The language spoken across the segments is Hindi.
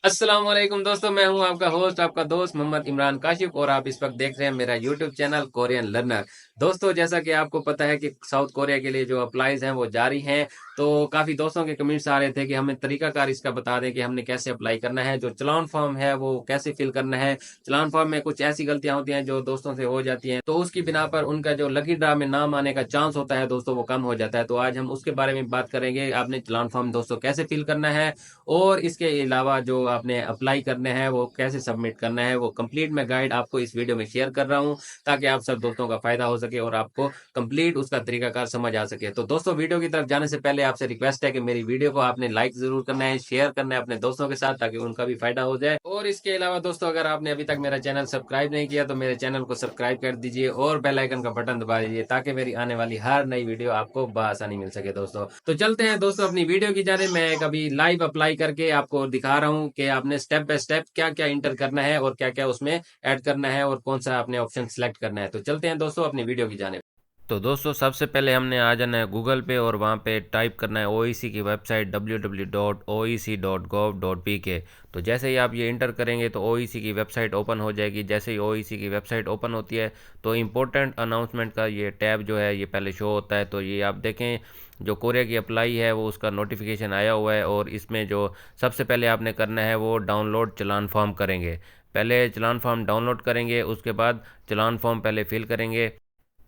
अस्सलाम वालेकुम दोस्तों, मैं हूं आपका होस्ट, आपका दोस्त मोहम्मद इमरान काशिफ और आप इस वक्त देख रहे हैं मेरा यूट्यूब चैनल कोरियन लर्नर। दोस्तों, जैसा कि आपको पता है कि साउथ कोरिया के लिए जो अप्लाईज हैं वो जारी हैं। तो काफ़ी दोस्तों के कमेंट्स आ रहे थे कि हमें तरीकाकार इसका बता दें कि हमने कैसे अप्लाई करना है, जो चलान फॉर्म है वो कैसे फिल करना है। चलान फॉर्म में कुछ ऐसी गलतियां होती हैं जो दोस्तों से हो जाती हैं, तो उसकी बिना पर उनका जो लकी ड्रा में नाम आने का चांस होता है दोस्तों वो कम हो जाता है। तो आज हम उसके बारे में बात करेंगे, आपने चलान फॉर्म दोस्तों कैसे फिल करना है और इसके अलावा जो आपने अप्लाई करने हैं वो कैसे सबमिट करना है, वो कंप्लीट मैं गाइड आपको इस वीडियो में शेयर कर रहा हूं ताकि आप सब दोस्तों का फायदा हो सके और आपको कंप्लीट उसका तरीकाकार समझ आ सके। तो दोस्तों, वीडियो की तरफ जाने से पहले आपसे रिक्वेस्ट है कि मेरी वीडियो को आपने लाइक जरूर करना है, शेयर करना है अपने दोस्तों के साथ ताकि उनका भी फायदा हो जाए। और इसके अलावा दोस्तों, अगर आपने अभी तक मेरा चैनल सब्सक्राइब नहीं किया तो मेरे चैनल को सब्सक्राइब कर दीजिए और बेल आइकन का बटन दबा दीजिए ताकि मेरी आने वाली हर नई वीडियो आपको बआसानी मिल सके। दोस्तों, तो चलते हैं दोस्तों अपनी वीडियो की जाने। मैं कभी लाइव अप्लाई करके आपको दिखा रहा हूँ कि आपने स्टेप बाय स्टेप क्या क्या इंटर करना है और क्या क्या उसमें ऐड करना है और कौन सा आपने ऑप्शन सिलेक्ट करना है। तो चलते हैं दोस्तों अपनी वीडियो की जाने। तो दोस्तों, सबसे पहले हमने आ जाना है गूगल पे और वहाँ पे टाइप करना है ओईसी की वेबसाइट www.oec.gov.pk। तो जैसे ही आप ये इंटर करेंगे तो ओईसी की वेबसाइट ओपन हो जाएगी। जैसे ही ओईसी की वेबसाइट ओपन होती है तो इम्पोर्टेंट अनाउंसमेंट का ये टैब जो है ये पहले शो होता है। तो ये आप देखें, जो कोरिया की अप्लाई है वो उसका नोटिफिकेशन आया हुआ है और इसमें जो सबसे पहले आपने करना है वो डाउनलोड चलान फॉर्म करेंगे। पहले चलान फॉर्म डाउनलोड करेंगे, उसके बाद चलान फॉर्म पहले फिल करेंगे।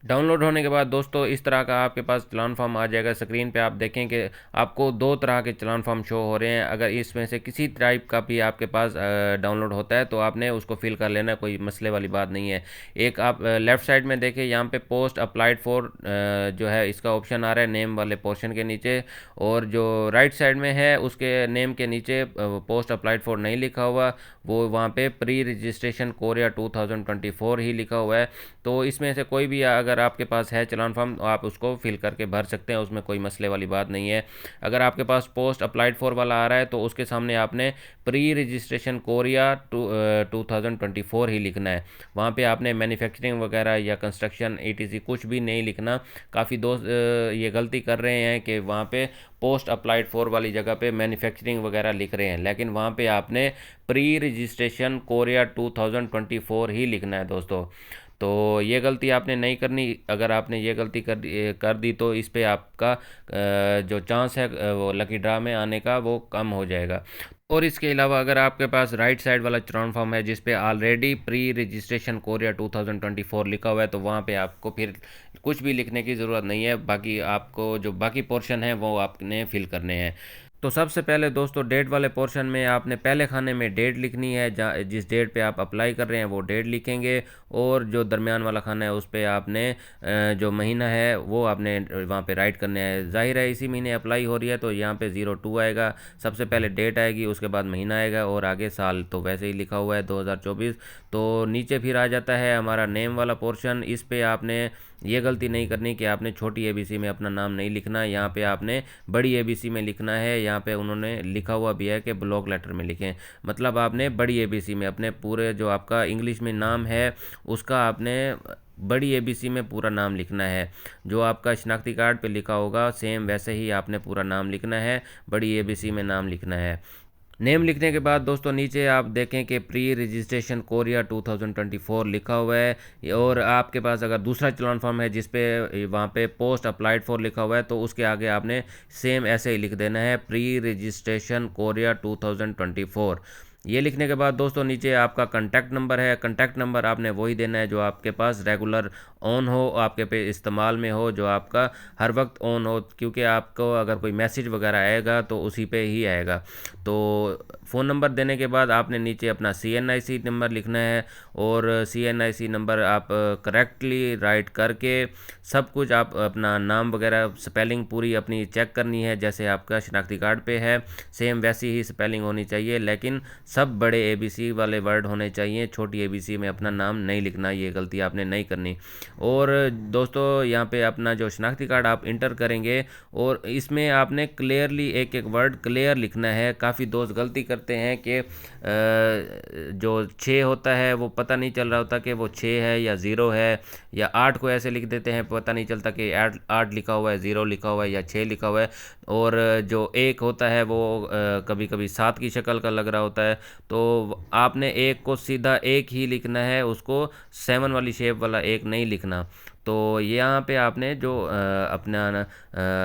डाउनलोड होने के बाद दोस्तों इस तरह का आपके पास चलान फॉर्म आ जाएगा। स्क्रीन पे आप देखें कि आपको दो तरह के चलान फॉर्म शो हो रहे हैं। अगर इसमें से किसी टाइप का भी आपके पास डाउनलोड होता है तो आपने उसको फिल कर लेना, कोई मसले वाली बात नहीं है। एक आप लेफ़्ट साइड में देखें, यहाँ पे पोस्ट अप्लाइड फॉर जो है इसका ऑप्शन आ रहा है नेम वाले पोर्शन के नीचे, और जो राइट साइड में है उसके नेम के नीचे पोस्ट अप्लाइड फॉर नहीं लिखा हुआ, वो वहाँ पे प्री रजिस्ट्रेशन कोरिया 2024 ही लिखा हुआ है। तो इसमें से कोई भी अगर आपके पास है चलान फॉर्म तो आप उसको फिल करके भर सकते हैं, उसमें कोई मसले वाली बात नहीं है। अगर आपके पास पोस्ट अप्लाइड फॉर वाला आ रहा है तो उसके सामने आपने प्री रजिस्ट्रेशन कोरिया 2024 ही लिखना है। वहाँ पे आपने मैन्युफैक्चरिंग वगैरह या कंस्ट्रक्शन ETC कुछ भी नहीं लिखना। काफ़ी दोस्त ये गलती कर रहे हैं कि वहाँ पे पोस्ट अप्लाइड फॉर वाली जगह पे मैन्युफैक्चरिंग वगैरह लिख रहे हैं, लेकिन वहाँ पे आपने प्री रजिस्ट्रेशन कोरिया 2024 ही लिखना है दोस्तों। तो ये गलती आपने नहीं करनी। अगर आपने ये गलती कर दी तो इस पे आपका जो चांस है वो लकी ड्रा में आने का वो कम हो जाएगा। और इसके अलावा अगर आपके पास राइट साइड वाला चलान फॉर्म है जिस पे ऑलरेडी प्री रजिस्ट्रेशन कोरिया 2024 लिखा हुआ है तो वहाँ पे आपको फिर कुछ भी लिखने की ज़रूरत नहीं है। बाकी आपको जो बाकी पोर्शन है वो आपने फिल करने हैं। तो सबसे पहले दोस्तों डेट वाले पोर्शन में आपने पहले खाने में डेट लिखनी है, जिस डेट पे आप अप्लाई कर रहे हैं वो डेट लिखेंगे। और जो दरमियान वाला खाना है उस पे आपने जो महीना है वो आपने वहाँ पे राइट करने हैं। जाहिर है इसी महीने अप्लाई हो रही है तो यहाँ पे 02 आएगा, सबसे पहले डेट आएगी, उसके बाद महीना आएगा और आगे साल तो वैसे ही लिखा हुआ है 2024। तो नीचे फिर आ जाता है हमारा नेम वाला पोर्शन। इस पे आपने ये गलती नहीं करनी कि आपने छोटी ABC में अपना नाम नहीं लिखना, यहाँ पे आपने बड़ी ABC में लिखना है। यहाँ पे उन्होंने लिखा हुआ भी है कि ब्लॉक लेटर में लिखें, मतलब आपने बड़ी ABC में अपने पूरे जो आपका इंग्लिश में नाम है उसका आपने बड़ी ABC में पूरा नाम लिखना है। जो आपका शनाख्ती कार्ड पे लिखा होगा सेम वैसे ही आपने पूरा नाम लिखना है, बड़ी ABC में नाम लिखना है। नेम लिखने के बाद दोस्तों नीचे आप देखें कि प्री रजिस्ट्रेशन कोरिया 2024 लिखा हुआ है। और आपके पास अगर दूसरा चलान फॉर्म है जिस पे वहाँ पे पोस्ट अप्लाइड फॉर लिखा हुआ है तो उसके आगे आपने सेम ऐसे ही लिख देना है प्री रजिस्ट्रेशन कोरिया 2024। ये लिखने के बाद दोस्तों नीचे आपका कॉन्टैक्ट नंबर है। कॉन्टैक्ट नंबर आपने वही देना है जो आपके पास रेगुलर ऑन हो, आपके पे इस्तेमाल में हो, जो आपका हर वक्त ऑन हो, क्योंकि आपको अगर कोई मैसेज वगैरह आएगा तो उसी पे ही आएगा। तो फ़ोन नंबर देने के बाद आपने नीचे अपना CNIC नंबर लिखना है और CNIC नंबर आप करेक्टली राइट करके सब कुछ आप अपना नाम वगैरह स्पेलिंग पूरी अपनी चेक करनी है, जैसे आपका शनाख्ती कार्ड पे है सेम वैसी ही स्पेलिंग होनी चाहिए, लेकिन सब बड़े ABC वाले वर्ड होने चाहिए, छोटी ABC में अपना नाम नहीं लिखना, ये गलती आपने नहीं करनी। और दोस्तों यहाँ पे अपना जो शनाख्ती कार्ड आप इंटर करेंगे और इसमें आपने क्लियरली एक एक वर्ड क्लियर लिखना है। काफ़ी दोस्त गलती करते हैं कि जो 6 होता है वो पता नहीं चल रहा होता कि वो 6 है या 0 है, या 8 को ऐसे लिख देते हैं, पता नहीं चलता कि 8 लिखा हुआ है, 0 लिखा हुआ है या 6 लिखा हुआ है। और जो 1 होता है वो कभी कभी 7 की शक्ल का लग रहा होता है। तो आपने एक को सीधा एक ही लिखना है, उसको 7 वाली शेप वाला एक नहीं लिखना। तो यहाँ पे आपने जो अपना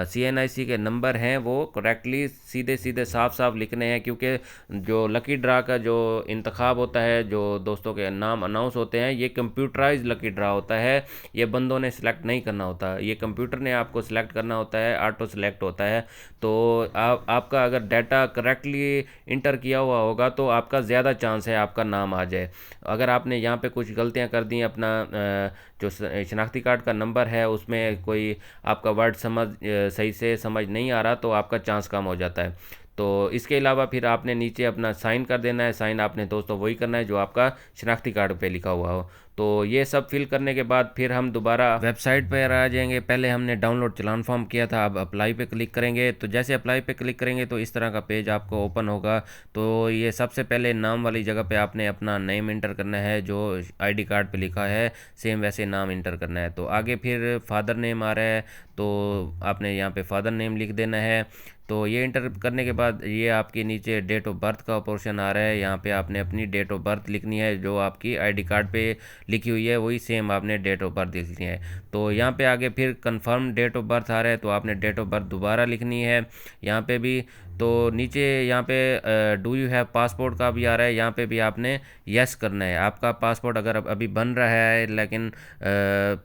CNIC के नंबर हैं वो करेक्टली सीधे सीधे साफ साफ लिखने हैं, क्योंकि जो लकी ड्रा का जो इंतखाब होता है, जो दोस्तों के नाम अनाउंस होते हैं, ये कंप्यूटराइज लकी ड्रा होता है। ये बंदों ने सिलेक्ट नहीं करना होता, ये कंप्यूटर ने आपको सिलेक्ट करना होता है, ऑटो सिलेक्ट होता है। तो आपका अगर डाटा करेक्टली इंटर किया हुआ होगा तो आपका ज़्यादा चांस है आपका नाम आ जाए। अगर आपने यहाँ पे कुछ गलतियाँ कर दी, अपना जो शनाख्ती कार्ड का नंबर है उसमें कोई आपका वर्ड सही से समझ नहीं आ रहा, तो आपका चांस कम हो जाता है। तो इसके अलावा फिर आपने नीचे अपना साइन कर देना है। साइन आपने दोस्तों वही करना है जो आपका शनाख्ती कार्ड पे लिखा हुआ हो। तो ये सब फिल करने के बाद फिर हम दोबारा वेबसाइट पर आ जाएंगे। पहले हमने डाउनलोड चलान फॉर्म किया था, अब अप्लाई पे क्लिक करेंगे। तो जैसे अप्लाई पे क्लिक करेंगे तो इस तरह का पेज आपको ओपन होगा। तो ये सबसे पहले नाम वाली जगह पे आपने अपना नेम इंटर करना है, जो ID कार्ड पे लिखा है सेम वैसे नाम इंटर करना है। तो आगे फिर फादर नेम आ रहा है, तो आपने यहाँ पे फादर नेम लिख देना है। तो ये इंटर करने के बाद ये आपके नीचे डेट ऑफ बर्थ का पोर्शन आ रहा है, यहाँ पे आपने अपनी डेट ऑफ बर्थ लिखनी है, जो आपकी ID कार्ड पे लिखी हुई है वही सेम आपने डेट ऑफ बर्थ लिखनी है। तो यहाँ पे आगे फिर कंफर्म डेट ऑफ बर्थ आ रहा है, तो आपने डेट ऑफ बर्थ दोबारा लिखनी है यहाँ पे भी। तो नीचे यहाँ पे डू यू हैव पासपोर्ट का भी आ रहा है, यहाँ पे भी आपने यस करना है। आपका पासपोर्ट अगर अभी बन रहा है लेकिन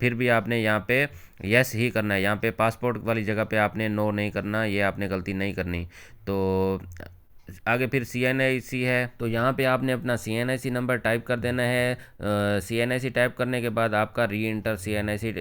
फिर भी आपने यहाँ पे यस ही करना है। यहाँ पे पासपोर्ट वाली जगह पे आपने नो नहीं करना, ये आपने गलती नहीं करनी। तो आगे फिर CNIC है, तो यहाँ पे आपने अपना CNIC नंबर टाइप कर देना है। CNIC टाइप करने के बाद आपका री इंटर CNIC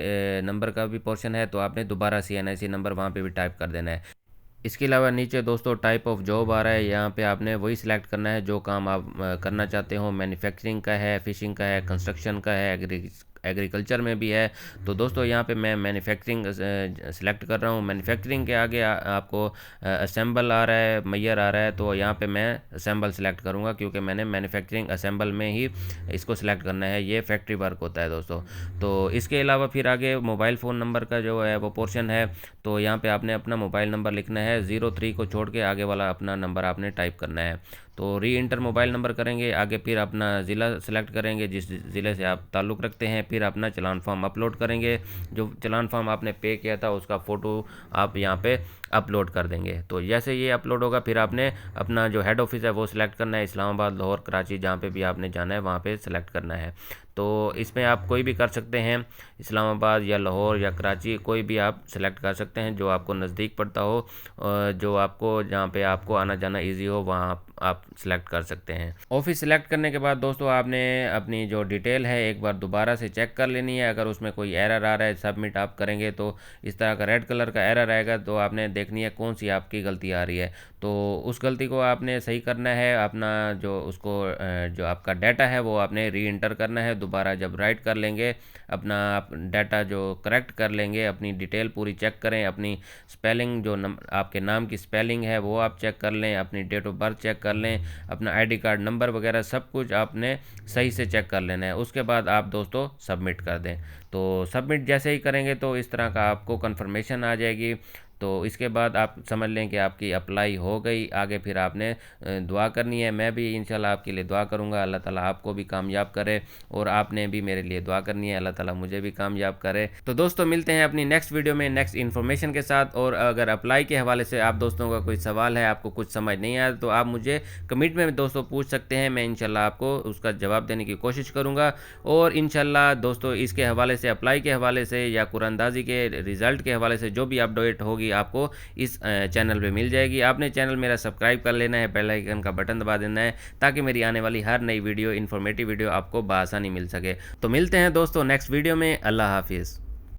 नंबर का भी पोर्शन है, तो आपने दोबारा CNIC नंबर वहाँ पे भी टाइप कर देना है। इसके अलावा नीचे दोस्तों टाइप ऑफ जॉब आ रहा है, यहाँ पे आपने वही सिलेक्ट करना है जो काम आप करना चाहते हो। मैन्युफैक्चरिंग का है, फिशिंग का है, कंस्ट्रक्शन का है, एग्रीकल्चर में भी है। तो दोस्तों यहाँ पे मैं मैन्युफैक्चरिंग सेलेक्ट कर रहा हूँ। मैन्युफैक्चरिंग के आगे आपको असेंबल आ रहा है, मैयर आ रहा है, तो यहाँ पे मैं असेंबल सेलेक्ट करूँगा, क्योंकि मैंने मैन्युफैक्चरिंग असेंबल में ही इसको सिलेक्ट करना है। ये फैक्ट्री वर्क होता है दोस्तों। तो इसके अलावा फिर आगे मोबाइल फ़ोन नंबर का जो है वो पोर्शन है, तो यहाँ पे आपने अपना मोबाइल नंबर लिखना है। 03 को छोड़ के आगे वाला अपना नंबर आपने टाइप करना है। तो री इंटर मोबाइल नंबर करेंगे, आगे फिर अपना ज़िला सेलेक्ट करेंगे जिस ज़िले से आप ताल्लुक़ रखते हैं। फिर अपना चलान फॉर्म अपलोड करेंगे, जो चलान फॉर्म आपने पे किया था उसका फ़ोटो आप यहाँ पे अपलोड कर देंगे। तो जैसे ये अपलोड होगा फिर आपने अपना जो हेड ऑफिस है वो सिलेक्ट करना है। इस्लामाबाद, लाहौर, कराची, जहाँ पे भी आपने जाना है वहाँ पे सिलेक्ट करना है। तो इसमें आप कोई भी कर सकते हैं, इस्लामाबाद या लाहौर या कराची, कोई भी आप सिलेक्ट कर सकते हैं जो आपको नज़दीक पड़ता हो, जो आपको जहाँ पे आपको आना जाना ईजी हो वहाँ आप सिलेक्ट कर सकते हैं। ऑफिस सिलेक्ट करने के बाद दोस्तों आपने अपनी जो डिटेल है एक बार दोबारा से चेक कर लेनी है। अगर उसमें कोई एरर आ रहा है, सबमिट आप करेंगे तो इस तरह का रेड कलर का एरर आएगा, तो आपने देखनी है कौन सी आपकी गलती आ रही है। तो उस गलती को आपने सही करना है। अपना जो उसको जो आपका डाटा है वो आपने री इंटर करना है। दोबारा जब राइट कर लेंगे अपना आप डाटा जो करेक्ट कर लेंगे, अपनी डिटेल पूरी चेक करें, अपनी स्पेलिंग जो आपके नाम की स्पेलिंग है वो आप चेक कर लें, अपनी डेट ऑफ बर्थ चेक कर लें, अपना ID कार्ड नंबर वगैरह सब कुछ आपने सही से चेक कर लेना है। उसके बाद आप दोस्तों सबमिट कर दें। तो सबमिट जैसे ही करेंगे तो इस तरह का आपको कंफर्मेशन आ जाएगी। तो इसके बाद आप समझ लें कि आपकी अप्लाई हो गई। आगे फिर आपने दुआ करनी है। मैं भी इंशाल्लाह आपके लिए दुआ करूँगा, अल्लाह ताला आपको भी कामयाब करे, और आपने भी मेरे लिए दुआ करनी है, अल्लाह ताला मुझे भी कामयाब करे। तो दोस्तों मिलते हैं अपनी नेक्स्ट वीडियो में नेक्स्ट इन्फॉर्मेशन के साथ। और अगर अप्लाई के हवाले से आप दोस्तों का कोई सवाल है, आपको कुछ समझ नहीं आया, तो आप मुझे कमेंट में दोस्तों पूछ सकते हैं। मैं इंशाल्लाह आपको उसका जवाब देने की कोशिश करूँगा। और इंशाल्लाह दोस्तों इसके हवाले से, अप्लाई के हवाले से या कुरानंदाजी के रिज़ल्ट के हवाले से जो भी अपडेट होगी आपको इस चैनल पे मिल जाएगी। आपने चैनल मेरा सब्सक्राइब कर लेना है, बेल आइकन का बटन दबा देना है, ताकि मेरी आने वाली हर नई वीडियो, इन्फॉर्मेटिव वीडियो आपको बआसानी मिल सके। तो मिलते हैं दोस्तों नेक्स्ट वीडियो में। अल्लाह हाफिज़।